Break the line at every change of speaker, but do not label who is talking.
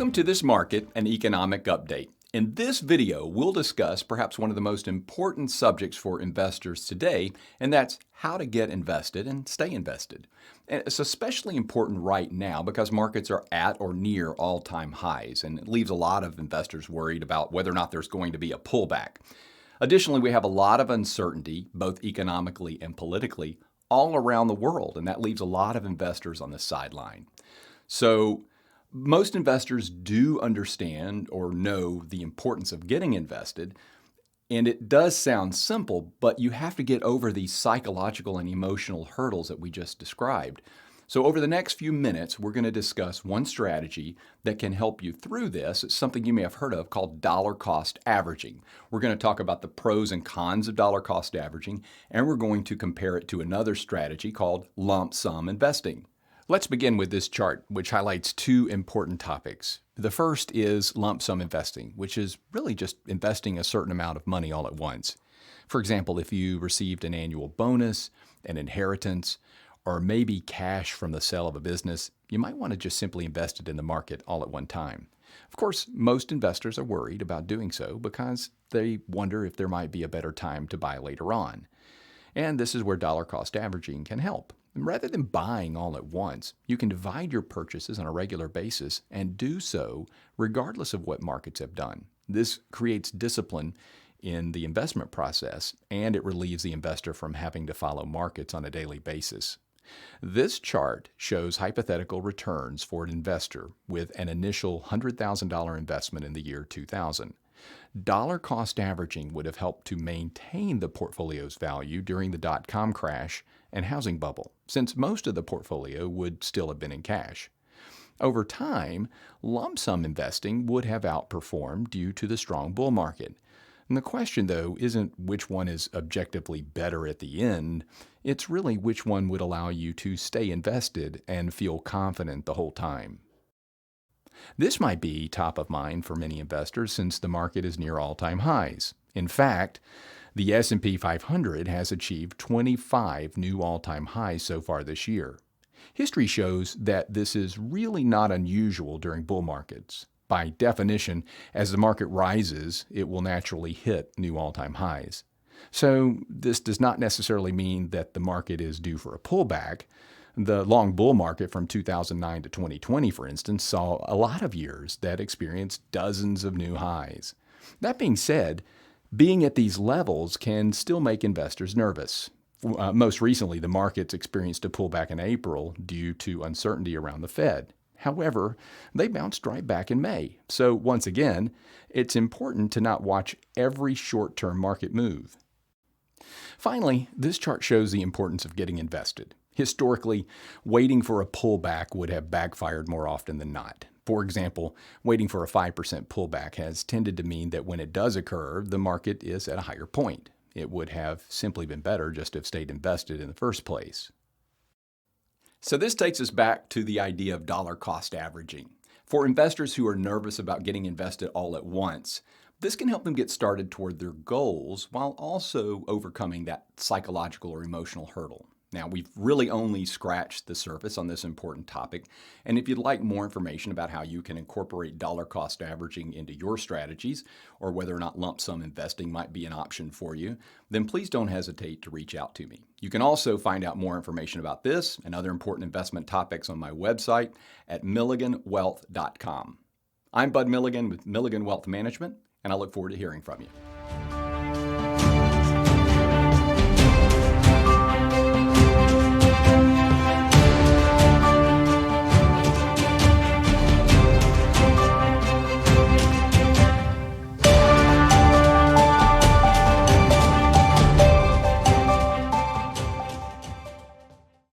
Welcome to This Market and Economic Update. In this video, we'll discuss perhaps one of the most important subjects for investors today, and that's how to get invested and stay invested. And it's especially important right now because markets are at or near all-time highs, and it leaves a lot of investors worried about whether or not there's going to be a pullback. Additionally, we have a lot of uncertainty, both economically and politically, all around the world, and that leaves a lot of investors on the sideline. So, most investors do understand or know the importance of getting invested, and it does sound simple, but you have to get over these psychological and emotional hurdles that we just described. So over the next few minutes, we're going to discuss one strategy that can help you through this. It's something you may have heard of called dollar cost averaging. We're going to talk about the pros and cons of dollar cost averaging, and we're going to compare it to another strategy called lump sum investing. Let's begin with this chart, which highlights two important topics. The first is lump sum investing, which is really just investing a certain amount of money all at once. For example, if you received an annual bonus, an inheritance, or maybe cash from the sale of a business, you might want to just simply invest it in the market all at one time. Of course, most investors are worried about doing so because they wonder if there might be a better time to buy later on. And this is where dollar cost averaging can help. Rather than buying all at once, you can divide your purchases on a regular basis and do so regardless of what markets have done. This creates discipline in the investment process, and it relieves the investor from having to follow markets on a daily basis. This chart shows hypothetical returns for an investor with an initial $100,000 investment in the year 2000. Dollar cost averaging would have helped to maintain the portfolio's value during the dot-com crash and housing bubble, since most of the portfolio would still have been in cash. Over time, lump sum investing would have outperformed due to the strong bull market. And the question, though, isn't which one is objectively better at the end. It's really which one would allow you to stay invested and feel confident the whole time. This might be top of mind for many investors since the market is near all-time highs. In fact, the S&P 500 has achieved 25 new all-time highs so far this year. History shows that this is really not unusual during bull markets. By definition, as the market rises, it will naturally hit new all-time highs. So this does not necessarily mean that the market is due for a pullback. The long bull market from 2009 to 2020, for instance, saw a lot of years that experienced dozens of new highs. That being said, being at these levels can still make investors nervous. Most recently, the markets experienced a pullback in April due to uncertainty around the Fed. However, they bounced right back in May. So once again, it's important to not watch every short-term market move. Finally, this chart shows the importance of getting invested. Historically, waiting for a pullback would have backfired more often than not. For example, waiting for a 5% pullback has tended to mean that when it does occur, the market is at a higher point. It would have simply been better just to have stayed invested in the first place. So this takes us back to the idea of dollar cost averaging. For investors who are nervous about getting invested all at once, this can help them get started toward their goals while also overcoming that psychological or emotional hurdle. Now, we've really only scratched the surface on this important topic, and if you'd like more information about how you can incorporate dollar cost averaging into your strategies, or whether or not lump sum investing might be an option for you, then please don't hesitate to reach out to me. You can also find out more information about this and other important investment topics on my website at milliganwealth.com. I'm Bud Milligan with Milligan Wealth Management, and I look forward to hearing from you.